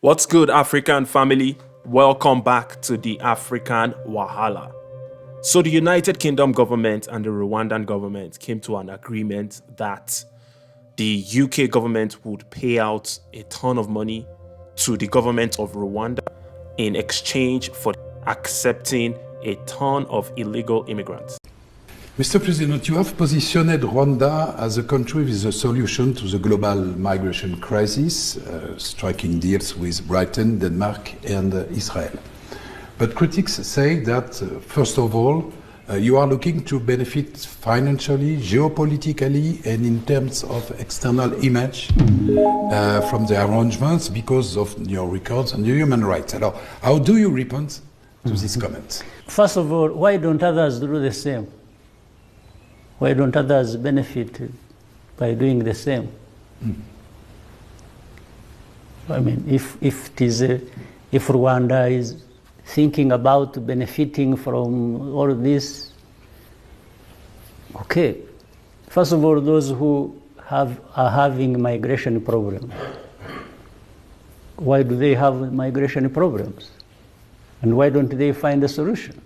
What's good, African family? Welcome back to the African Wahala. So the United Kingdom government and the Rwandan government came to an agreement that the UK government would pay out a ton of money to the government of Rwanda in exchange for accepting a ton of illegal immigrants. Mr. President, you have positioned Rwanda as a country with a solution to the global migration crisis, striking deals with Britain, Denmark, and Israel. But critics say that, first of all, you are looking to benefit financially, geopolitically, and in terms of external image from the arrangements because of your records on human rights. How do you respond to these comments? First of all, why don't others do the same? Why don't others benefit by doing the same? I mean, if Rwanda is thinking about benefiting from all this, okay. First of all, those who are having migration problems, why do they have migration problems? And why don't they find a solution?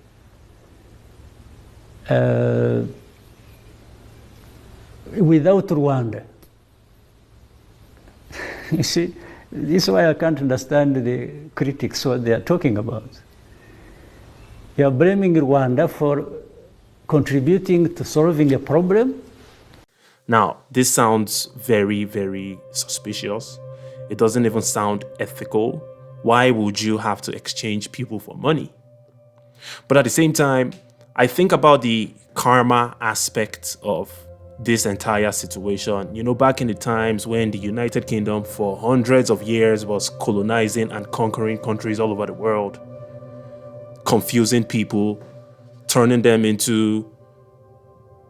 Without Rwanda, you see, this is why I can't understand the critics, what they are talking about. You are blaming Rwanda for contributing to solving a problem. Now, this sounds very, very suspicious. It doesn't even sound ethical. Why would you have to exchange people for money? But at the same time, I think about the karma aspect of this entire situation. You know, back in the times when the United Kingdom for hundreds of years was colonizing and conquering countries all over the world, confusing people, turning them into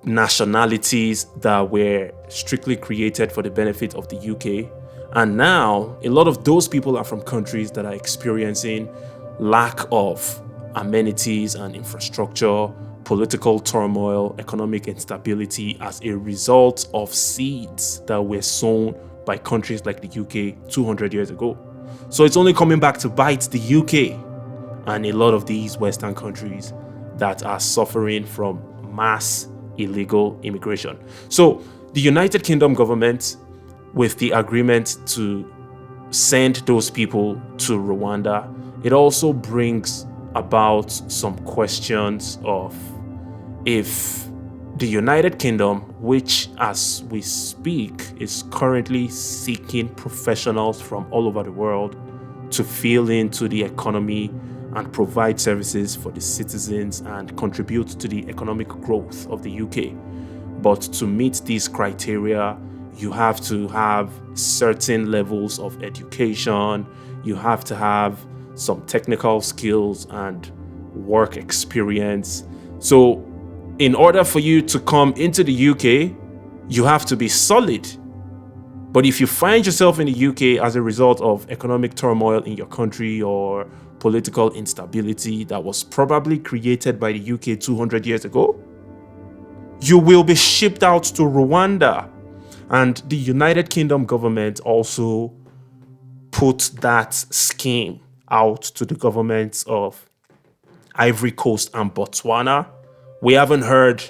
nationalities that were strictly created for the benefit of the UK. And now, a lot of those people are from countries that are experiencing lack of amenities and infrastructure, political turmoil, economic instability as a result of seeds that were sown by countries like the UK 200 years ago. So it's only coming back to bite the UK and a lot of these Western countries that are suffering from mass illegal immigration. So the United Kingdom government, with the agreement to send those people to Rwanda, it also brings about some questions of if the United Kingdom, which as we speak is currently seeking professionals from all over the world to fill into the economy and provide services for the citizens and contribute to the economic growth of the UK. But to meet these criteria, you have to have certain levels of education, you have to have some technical skills and work experience. So in order for you to come into the UK, you have to be solid. But if you find yourself in the UK as a result of economic turmoil in your country or political instability that was probably created by the UK 200 years ago, you will be shipped out to Rwanda. And the United Kingdom government also put that scheme out to the governments of Ivory Coast and Botswana. We haven't heard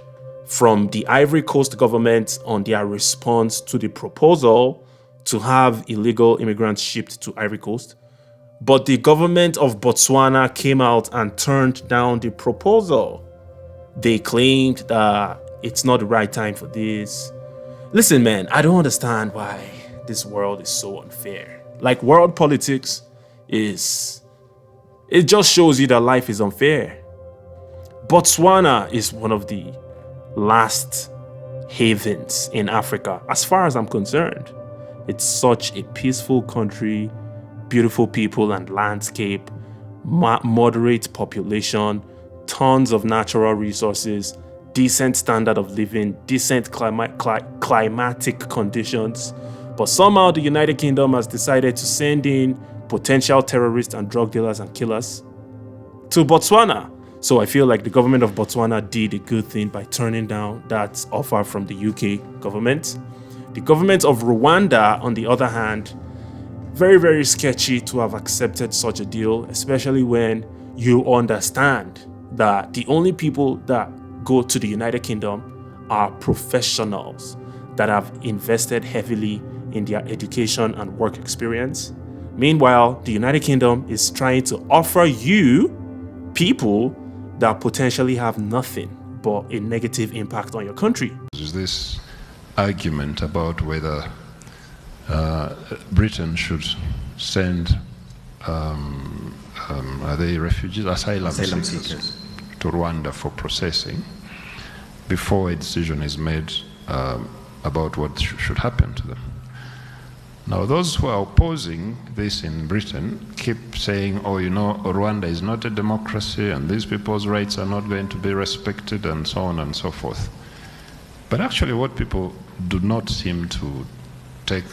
from the Ivory Coast government on their response to the proposal to have illegal immigrants shipped to Ivory Coast. But the government of Botswana came out and turned down the proposal. They claimed that it's not the right time for this. Listen, man, I don't understand why this world is so unfair. Like, world politics it just shows you that life is unfair. Botswana is one of the last havens in Africa, as far as I'm concerned. It's such a peaceful country, beautiful people and landscape, moderate population, tons of natural resources, decent standard of living, decent climatic conditions. But somehow the United Kingdom has decided to send in potential terrorists and drug dealers and killers to Botswana. So I feel like the government of Botswana did a good thing by turning down that offer from the UK government. The government of Rwanda, on the other hand, very, very sketchy to have accepted such a deal, especially when you understand that the only people that go to the United Kingdom are professionals that have invested heavily in their education and work experience. Meanwhile, the United Kingdom is trying to offer you people that potentially have nothing but a negative impact on your country. There's this argument about whether Britain should send are they refugees, asylum seekers to Rwanda for processing before a decision is made about what should happen to them. Now, those who are opposing this in Britain keep saying, oh, you know, Rwanda is not a democracy and these people's rights are not going to be respected and so on and so forth. But actually what people do not seem to take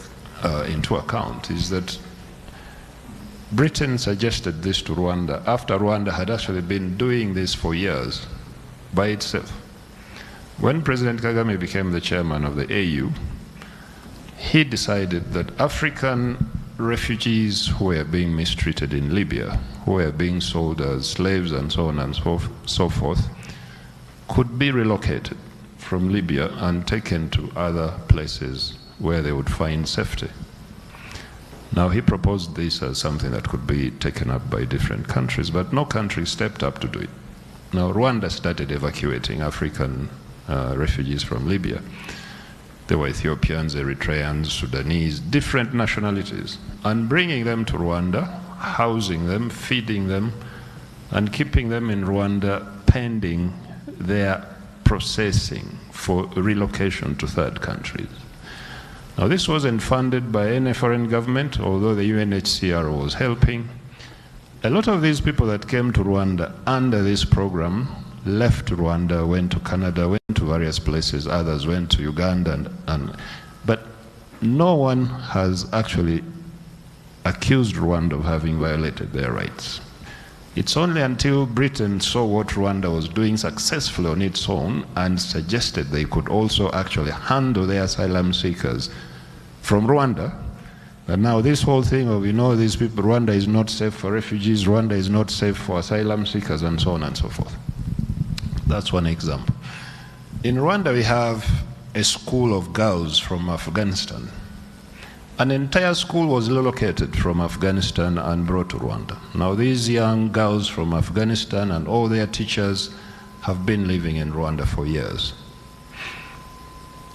into account is that Britain suggested this to Rwanda after Rwanda had actually been doing this for years by itself. When President Kagame became the chairman of the AU, he decided that African refugees who were being mistreated in Libya, who were being sold as slaves and so on and so forth, could be relocated from Libya and taken to other places where they would find safety. Now, he proposed this as something that could be taken up by different countries, but no country stepped up to do it. Now, Rwanda started evacuating African refugees from Libya. There were Ethiopians, Eritreans, Sudanese, different nationalities, and bringing them to Rwanda, housing them, feeding them, and keeping them in Rwanda pending their processing for relocation to third countries. Now, this wasn't funded by any foreign government, although the UNHCR was helping. A lot of these people that came to Rwanda under this program left Rwanda, went to Canada, went to various places, others went to Uganda, but no one has actually accused Rwanda of having violated their rights. It's only until Britain saw what Rwanda was doing successfully on its own and suggested they could also actually handle their asylum seekers from Rwanda, that now this whole thing of, you know, these people, Rwanda is not safe for refugees, Rwanda is not safe for asylum seekers, and so on and so forth. That's one example. In Rwanda, we have a school of girls from Afghanistan. An entire school was relocated from Afghanistan and brought to Rwanda. Now, these young girls from Afghanistan and all their teachers have been living in Rwanda for years.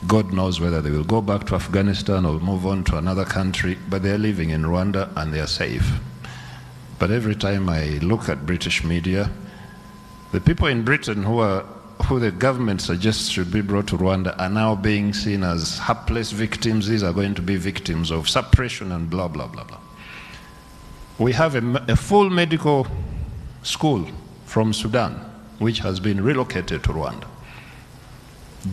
God knows whether they will go back to Afghanistan or move on to another country, but they're living in Rwanda and they're safe. But every time I look at British media, the people in Britain who the government suggests should be brought to Rwanda are now being seen as hapless victims. These are going to be victims of suppression and blah, blah, blah, blah. We have a full medical school from Sudan, which has been relocated to Rwanda.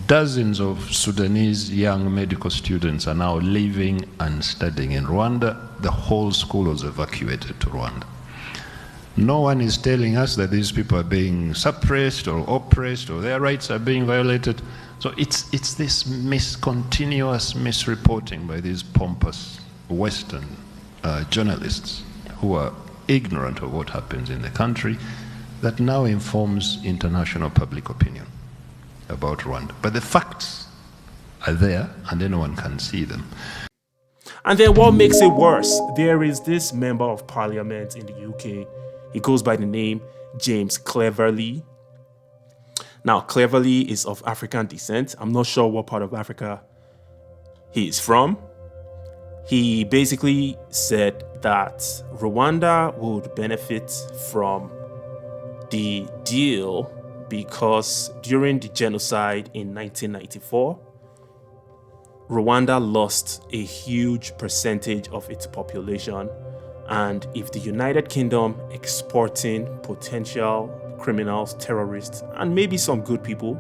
Dozens of Sudanese young medical students are now living and studying in Rwanda. The whole school was evacuated to Rwanda. No one is telling us that these people are being suppressed or oppressed or their rights are being violated. So it's this continuous misreporting by these pompous Western journalists who are ignorant of what happens in the country that now informs international public opinion about Rwanda. But the facts are there and anyone can see them. And then what makes it worse? There is this member of parliament in the UK. He goes by the name James Cleverly. Now, Cleverly is of African descent. I'm not sure what part of Africa he is from. He basically said that Rwanda would benefit from the deal because during the genocide in 1994, Rwanda lost a huge percentage of its population. And if the United Kingdom exporting potential criminals, terrorists, and maybe some good people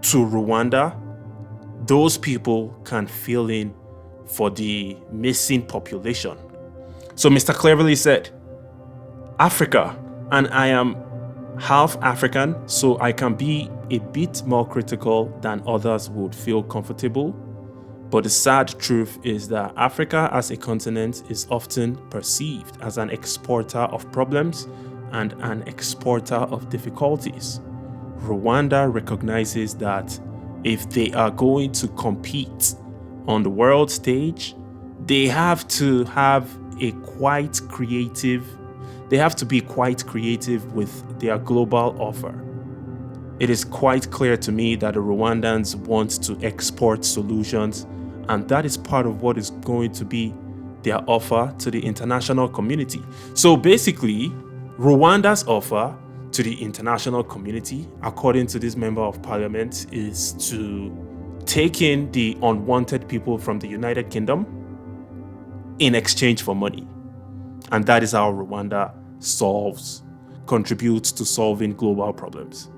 to Rwanda, those people can fill in for the missing population. So Mr. Cleverly said, Africa, and I am half African, so I can be a bit more critical than others would feel comfortable. But the sad truth is that Africa as a continent is often perceived as an exporter of problems and an exporter of difficulties. Rwanda recognizes that if they are going to compete on the world stage, they have to be quite creative with their global offer. It is quite clear to me that the Rwandans want to export solutions, and that is part of what is going to be their offer to the international community. So basically, Rwanda's offer to the international community, according to this member of parliament, is to take in the unwanted people from the United Kingdom in exchange for money. And that is how Rwanda contributes to solving global problems.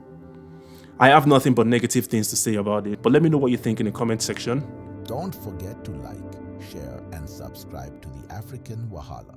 I have nothing but negative things to say about it, but let me know what you think in the comment section. Don't forget to like, share, and subscribe to the African Wahala.